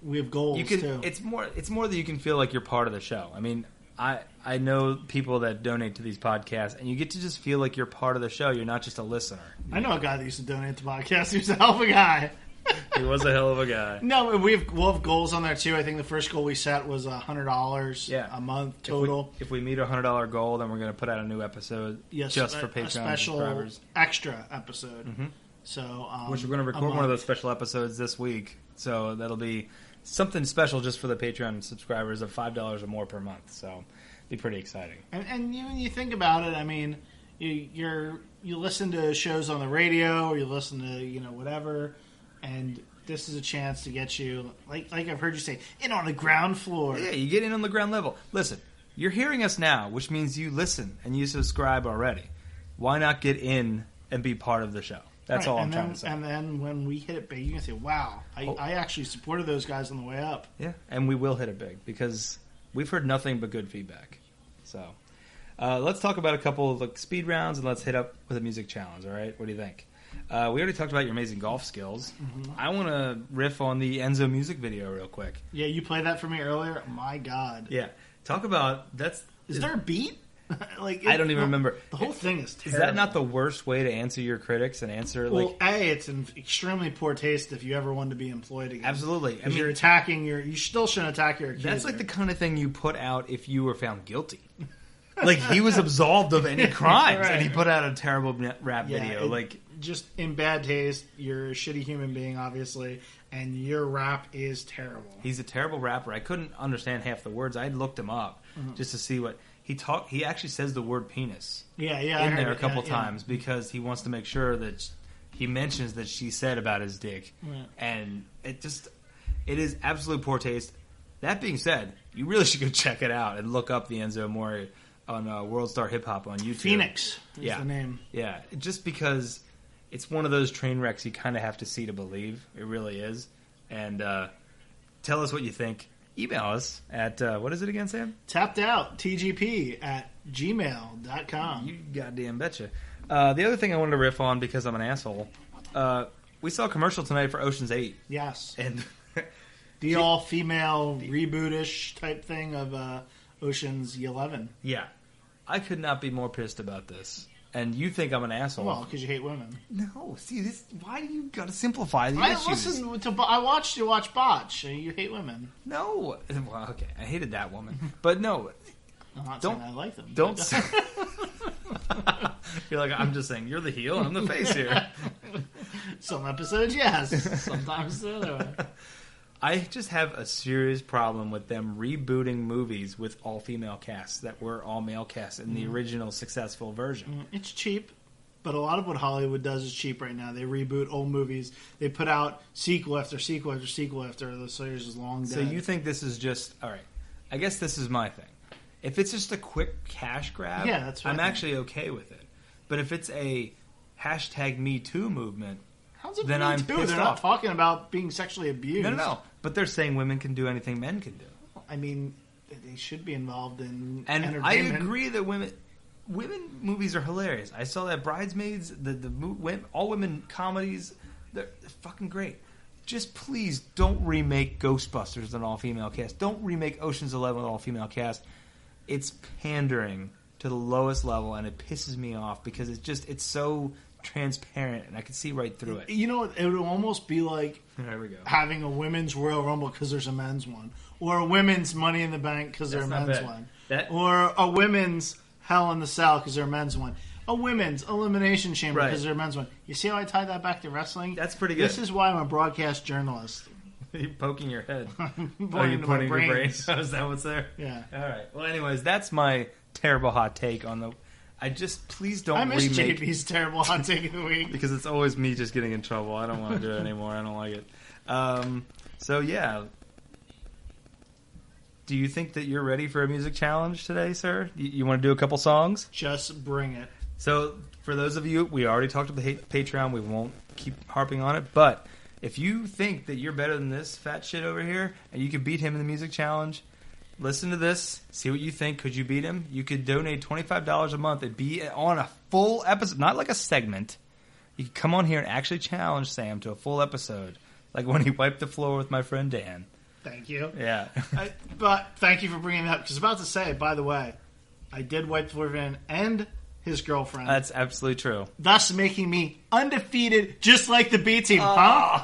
we have goals too. It's more that you can feel like you're part of the show. I mean, I know people that donate to these podcasts, and you get to just feel like you're part of the show. You're not just a listener. I know a guy that used to donate to podcasts. He was a hell of a guy. He was a hell of a guy. No, we'll have goals on there too. I think the first goal we set was $100 a month total. If we meet a $100 goal, then we're going to put out a new episode just for Patreon special subscribers. Extra episode. Mm-hmm. So, which we're going to record one of those special episodes this week. So that'll be something special just for the Patreon subscribers of $5 or more per month. So it'll be pretty exciting. And when you think about it, I mean, you listen to shows on the radio, or you listen to whatever. And this is a chance to get you, like I've heard you say, in on the ground floor. Yeah, you get in on the ground level. Listen, you're hearing us now, which means you listen and you subscribe already. Why not get in and be part of the show? That's all I'm trying to say. And then when we hit it big, you can say, wow, I actually supported those guys on the way up. Yeah, and we will hit it big because we've heard nothing but good feedback. So let's talk about a couple of speed rounds and let's hit up with a music challenge, all right? What do you think? We already talked about your amazing golf skills. Mm-hmm. I want to riff on the Enzo music video real quick. Yeah, you played that for me earlier. My God. Yeah. Talk about... Is there a beat? I don't even remember. The whole thing is terrible. Is that not the worst way to answer your critics and answer... Well, it's an extremely poor taste if you ever want to be employed again. Absolutely. I mean, you're attacking you still shouldn't attack your accuser. That's like the kind of thing you put out if you were found guilty. Like, he was absolved of any crimes, right. And he put out a terrible rap video. Just in bad taste, you're a shitty human being, obviously, and your rap is terrible. He's a terrible rapper. I couldn't understand half the words. I looked him up just to see what he talked. He actually says the word penis. In there a couple times because he wants to make sure that he mentions that she said about his dick, and it is absolute poor taste. That being said, you really should go check it out and look up the Enzo Amore on World Star Hip Hop on YouTube. Phoenix is the name. Yeah, just because it's one of those train wrecks you kind of have to see to believe. It really is. And tell us what you think. Email us at, what is it again, Sam? tappedouttgp@gmail.com. You goddamn betcha. The other thing I wanted to riff on, because I'm an asshole, we saw a commercial tonight for Ocean's 8. Yes. And the all-female reboot-ish type thing of Ocean's 11. Yeah. I could not be more pissed about this. And you think I'm an asshole. Well, because you hate women. No. See, why do you got to simplify the issues? I watched you watch Botch. You hate women. No. Well, okay. I hated that woman. But no. I'm not saying I like them. Don't say... You're like, I'm just saying, you're the heel, I'm the face here. Some episodes, yes. Sometimes the other way. I just have a serious problem with them rebooting movies with all-female casts that were all-male casts in the original successful version. It's cheap, but a lot of what Hollywood does is cheap right now. They reboot old movies. They put out sequel after sequel after sequel after the series is long dead. So you think this is just... All right. I guess this is my thing. If it's just a quick cash grab, that's what I'm actually okay with it. But if it's a #MeToo movement... How's it then I'm pissed They're off. not talking about being sexually abused. No. But they're saying women can do anything men can do. I mean, they should be involved in and entertainment. I agree that women... women movies are hilarious. I saw that Bridesmaids, all women comedies, they're fucking great. Just please don't remake Ghostbusters with an all-female cast. Don't remake Ocean's 11 with an all-female cast. It's pandering to the lowest level, and it pisses me off because it's so transparent, and I can see right through it. You know, it would almost be like there we go. Having a women's Royal Rumble because there's a men's one, or a women's Money in the Bank because there's a men's one, or a women's Hell in the Cell because there's a men's one. A women's Elimination Chamber because there's a men's one. You see how I tied that back to wrestling? That's pretty good. This is why I'm a broadcast journalist. You're poking your head. You're pointing your brain. Oh, is that what's there? Yeah. All right. Well, anyways, that's my terrible hot take on the... please don't remake... I miss JP's terrible hot take of the week. Because it's always me just getting in trouble. I don't want to do it anymore. I don't like it. So, yeah. Do you think that you're ready for a music challenge today, sir? You want to do a couple songs? Just bring it. So, for those of you, we already talked about the Patreon. We won't keep harping on it. But if you think that you're better than this fat shit over here, and you can beat him in the music challenge, listen to this. See what you think. Could you beat him? You could donate $25 a month and be on a full episode, not like a segment. You could come on here and actually challenge Sam to a full episode, like when he wiped the floor with my friend Dan. Thank you. Yeah. But thank you for bringing it up. Because I was about to say, by the way, I did wipe the floor with him and his girlfriend. That's absolutely true. Thus making me undefeated, just like the B team. Huh?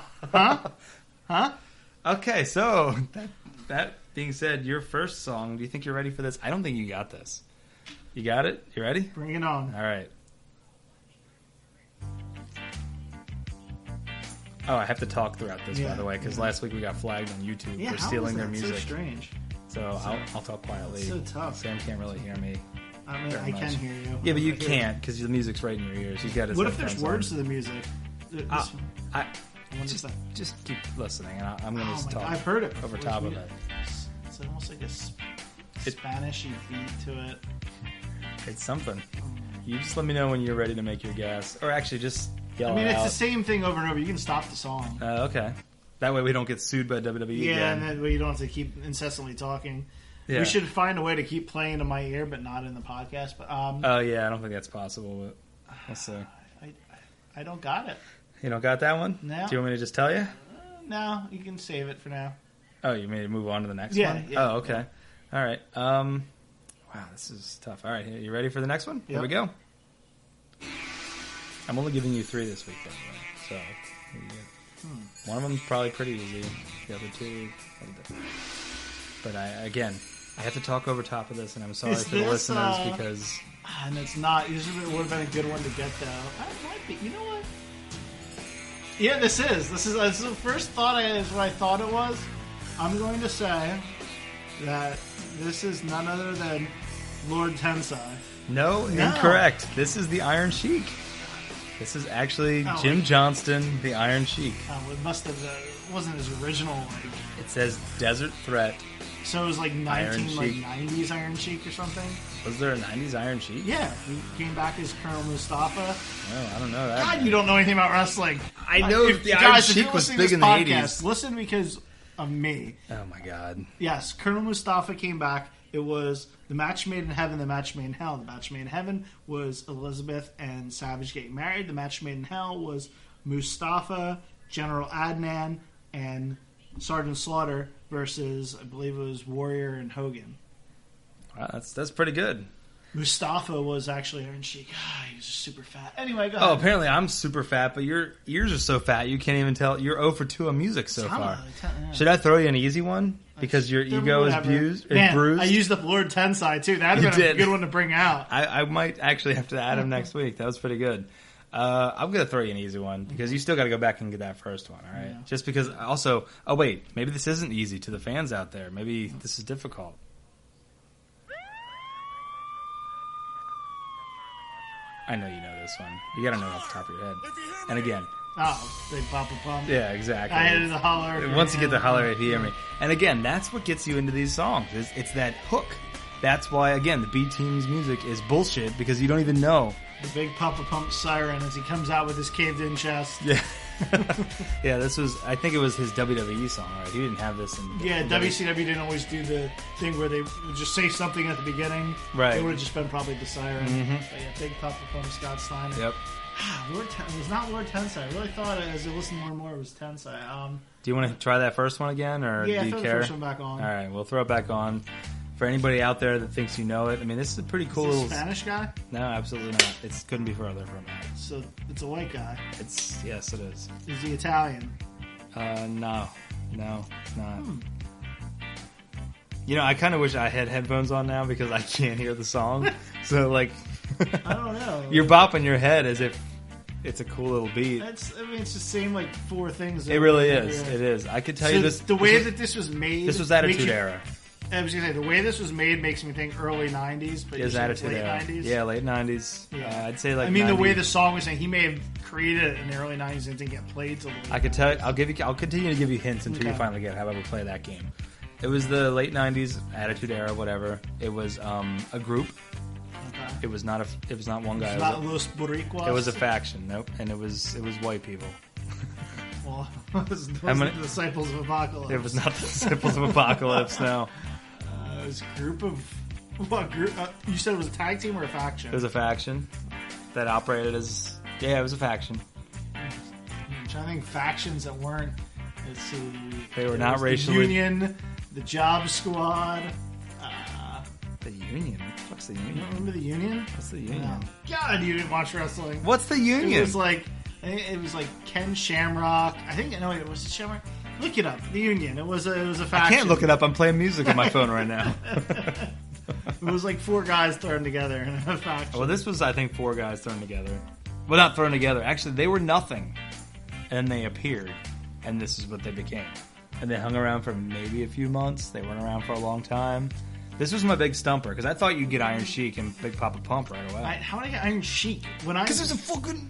Okay, so that being said, your first song, do you think you're ready for this? I don't think you got this. You got it? You ready? Bring it on. All right. Oh, I have to talk throughout this, by the way, because last week we got flagged on YouTube for stealing their music. So strange. So I'll talk quietly. It's so tough. Sam can't really hear me. I mean, I can hear you. Yeah, but you can't because the music's right in your ears. You got his What if there's headphones words on. to the music? Just keep listening, and I'm going to talk. I've heard it over top of it. It's almost like a Spanish-y beat to it. It's something. You just let me know when you're ready to make your guess, or actually just yell it out. It's the same thing over and over. You can stop the song. Okay. That way we don't get sued by WWE. Yeah, again. and that way you don't have to keep incessantly talking. Yeah. We should find a way to keep playing in my ear, but not in the podcast. But yeah, I don't think that's possible. But we'll see. I don't got it. You don't got that one? No. Do you want me to just tell you? No, you can save it for now. Oh, you made to move on to the next one? Yeah. Oh, okay. All right. Wow, this is tough. All right, you ready for the next one? Here we go. I'm only giving you 3 this week, by the way. So, one of them's probably pretty easy. The other 2, a little different. But I have to talk over top of this, and I'm sorry for the listeners because... And it's not. Usually it would have been a good one to get, though. It might be. You know what? Yeah, this is the first thought is what I thought it was. I'm going to say that this is none other than Lord Tensai. No, incorrect. This is the Iron Sheik. This is actually Jim Johnston, the Iron Sheik. It must have. It wasn't his original. It says Desert Threat. So it was like 90s Iron Sheik or something? Was there a 90s Iron Sheik? Yeah. He came back as Colonel Mustafa. Oh, I don't know that. God, you don't know anything about wrestling. I know the Iron Sheik was big in the 80s. Listen because of me. Oh, my God. Yes, Colonel Mustafa came back. It was the match made in heaven, the match made in hell. The match made in heaven was Elizabeth and Savage getting married. The match made in hell was Mustafa, General Adnan, and Sergeant Slaughter versus, I believe it was Warrior and Hogan. Wow, that's pretty good. Mustafa was actually Iron Sheik. He was super fat. Anyway, go ahead. Oh, apparently I'm super fat, but your ears are so fat you can't even tell. You're 0 for 2 on music so far. Should I throw you an easy one? Because your ego is bruised? I used up Lord Tensai, too. That would have been a good one to bring out. I might actually have to add him next week. That was pretty good. I'm going to throw you an easy one because you still got to go back and get that first one, all right? Yeah. Just because also... Oh, wait. Maybe this isn't easy to the fans out there. Maybe this is difficult. I know you know this one. You got to know it off the top of your head. And again... Oh, big Papa Pump. Yeah, exactly. I had the holler. Once you get the holler, if you hear me. And again, that's what gets you into these songs. It's that hook. That's why, again, the B Team's music is bullshit because you don't even know. The big Papa Pump siren as he comes out with his caved-in chest. Yeah. Yeah, this was. I think it was his WWE song, right? He didn't have this in. WCW didn't always do the thing where they would just say something at the beginning. Right. It would have just been probably the siren. Mm-hmm. But yeah, Big Papa from Scott Steiner. Yep. It was not Lord Tensai. I really thought as I listened more and more it was Tensai. Do you want to try that first one again, or do you throw care? the first one back on. All right, we'll throw it back on. For anybody out there that thinks you know it, I mean, this is a pretty cool Is little. this a Spanish guy? No, absolutely not. It couldn't be further from that. So it's a white guy. Yes, it is. Is he Italian? No, it's not. You know, I kind of wish I had headphones on now because I can't hear the song. So, like, I don't know. You're bopping your head as if it's a cool little beat. It's the same like four things. It really is. It is. I could tell you this. The way that this was made. This was Attitude Era. I was gonna say the way this was made makes me think early '90s, but Is Attitude late Era. '90s. Yeah, late '90s. Yeah. I'd say like. I mean, 90s. the way the song was saying, he may have created it in the early '90s and didn't get played till. I could tell. I'll continue to give you hints until you finally get how I would play that game. It was the late '90s Attitude Era, whatever. It was a group. Okay. It was not one guy. It's not Los Boricuas. It was a faction. Nope, and it was white people. Well, it wasn't the Disciples of Apocalypse. It was not the Disciples of Apocalypse. No. It was a group of what group? You said it was a tag team or a faction? It was a faction that operated as it was a faction. I'm trying to think factions that weren't. Let's see. They were not racially. The Union, the Job Squad. The Union. What's the Union? You don't remember the Union? What's the Union? No. God, you didn't watch wrestling. What's the Union? It was like Ken Shamrock. I think it was Shamrock. Look it up. The Union. It was a faction. I can't look it up. I'm playing music on my phone right now. It was like four guys thrown together in a faction. Well, this was, I think, four guys thrown together. Well, not thrown together. Actually, they were nothing. And they appeared. And this is what they became. And they hung around for maybe a few months. They weren't around for a long time. This was my big stumper, because I thought you'd get Iron Sheik and Big Papa Pump right away. How did I get Iron Sheik? Because it was a fucking,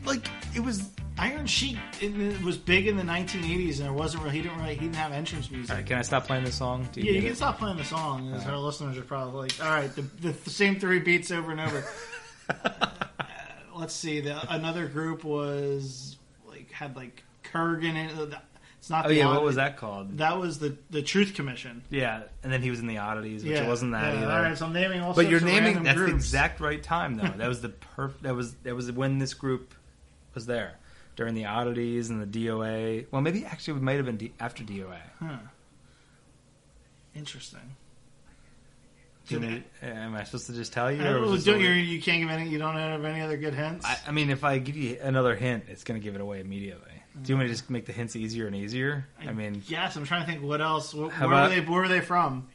it was... Iron Sheik it was big in the 1980s, and he didn't have entrance music. All right, can I stop playing this song? You can stop playing the song, as our listeners are probably like, all right, the same three beats over and over. Let's see. Another group was had Kurgan in it. It's not. What was that called? That was the Truth Commission. Yeah, and then he was in the Oddities, which it wasn't that either. All right, so I'm naming all. But you're naming that's the groups. exact right time though. That was that was when this group was there during the Oddities and the DOA. Well, maybe actually it might have been after DOA. Huh. Interesting. Am I supposed to just tell you? You can't give any. You don't have any other good hints. I mean, if I give you another hint, it's going to give it away immediately. Do you want me to just make the hints easier and easier? Yes. I'm trying to think. What else? Where were they from?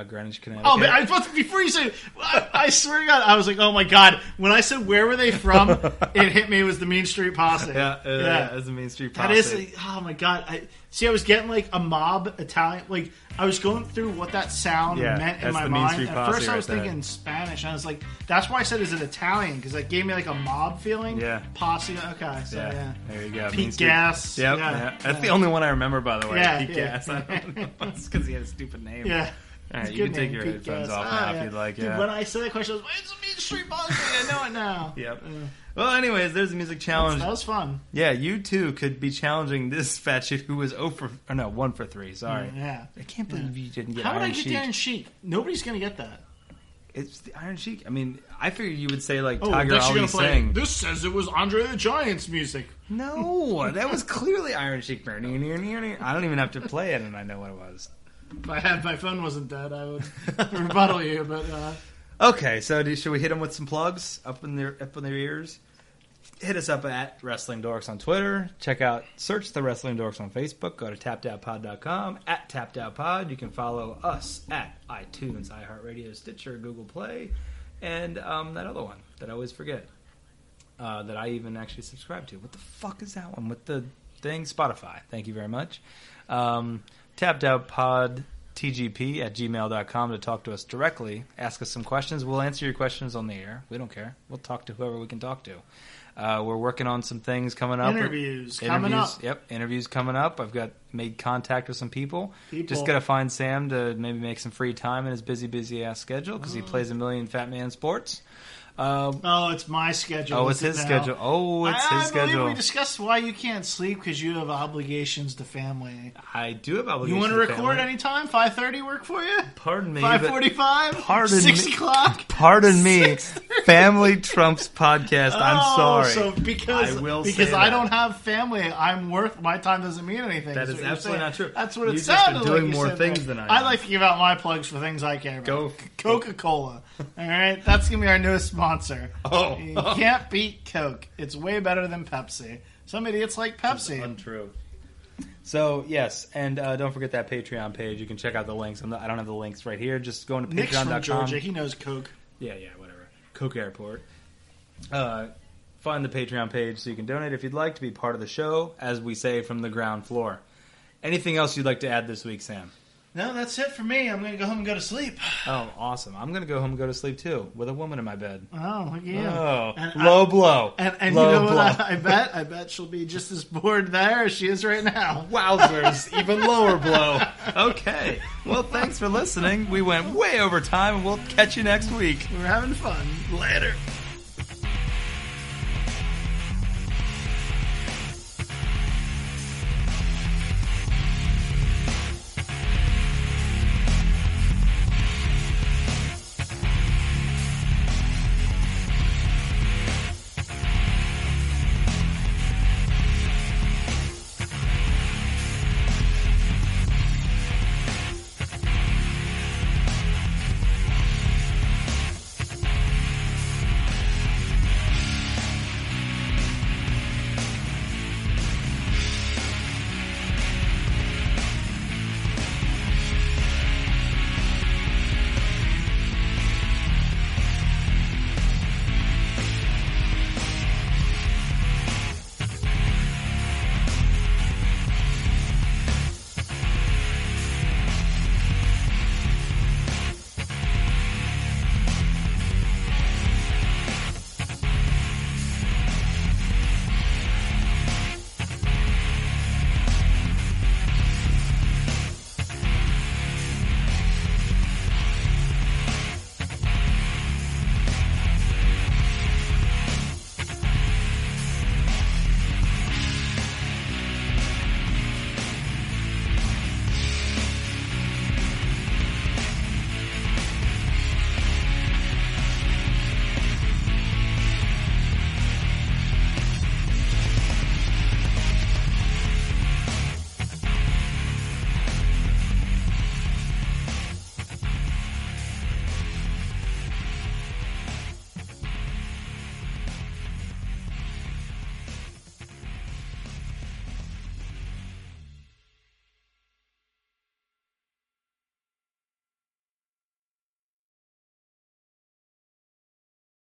Greenwich, Connecticut. Oh, but before you say, I swear to God, I was like, oh my God. When I said where were they from, it hit me. It was the Mean Street Posse. Yeah, it was the Mean Street Posse. That is, oh my God. I was getting like a mob Italian. Like I was going through what that sound meant in my mind. At first, I was thinking Spanish, and I was like, that's why I said, is it Italian? Because it gave me like a mob feeling. Yeah, Posse. Okay, so yeah. There you go. Pete Gas. Yep. Yeah. That's the only one I remember, by the way. Yeah, Pete Gas. I don't know. It's because he had a stupid name. Yeah. All right, you can take your headphones off now if you'd like. Dude, when I said that question, I was like, it's a Mean Street Posse. I know it now. Yep. Well, anyways, there's a music challenge. That was fun. Yeah, you too could be challenging this fat shit who was 1 for 3. Sorry. Yeah. I can't believe you didn't get How Iron would I get Sheik. the Iron Sheik? Nobody's going to get that. It's the Iron Sheik. I mean, I figured you would say like Oh, Tiger Ali sang. This says it was Andre the Giant's music. No, that was clearly Iron Sheik. I don't even have to play it, and I know what it was. If my phone wasn't dead, I would rebuttal you. But okay, so should we hit them with some plugs up in their ears? Hit us up at Wrestling Dorks on Twitter. Search the Wrestling Dorks on Facebook. Go to tapdownpod.com at tapdownpod. You can follow us at iTunes, iHeartRadio, Stitcher, Google Play, and that other one that I always forget that I even actually subscribe to. What the fuck is that one with the thing? Spotify. Thank you very much. Tapdownpod TGP at gmail.com to talk to us directly. Ask us some questions. We'll answer your questions on the air. We don't care. We'll talk to whoever we can talk to. We're working on some things coming up. Interviews coming up. Yep, interviews coming up. I've made contact with some people. Just got to find Sam to maybe make some free time in his busy ass schedule because he plays a million Fat Man sports. It's my schedule. Oh, it's his schedule. Oh, it's his schedule. I believe we discussed why you can't sleep because you have obligations to family. I do have obligations. You want to record family. anytime? 5:30 work for you? Pardon me. 5:45? Pardon 6 me. o'clock? Pardon me. Family trumps podcast. I'm sorry. So because I don't have family, my time doesn't mean anything. That is absolutely not true. That's what it You've sounded just been doing like. more things than I am. I like to give out my plugs for things I care about. Go. Coca-Cola. All right, that's gonna be our newest sponsor. Oh, you can't beat Coke. It's way better than Pepsi. Some idiots like Pepsi. That's untrue. So yes, and don't forget that Patreon page. You can check out the links. I don't have the links right here. Just go into Nick's patreon.com. from Georgia. He knows Coke. Yeah, whatever. Coke Airport. Find the Patreon page so you can donate if you'd like to be part of the show, as we say, from the ground floor. Anything else you'd like to add this week, Sam? No, that's it for me. I'm going to go home and go to sleep. Oh, awesome. I'm going to go home and go to sleep, too, with a woman in my bed. Oh, look at you. Oh, And low blow. And low you know blow. what I bet she'll be just as bored there as she is right now. Wowzers. Even lower blow. Okay. Well, thanks for listening. We went way over time, and we'll catch you next week. We're having fun. Later.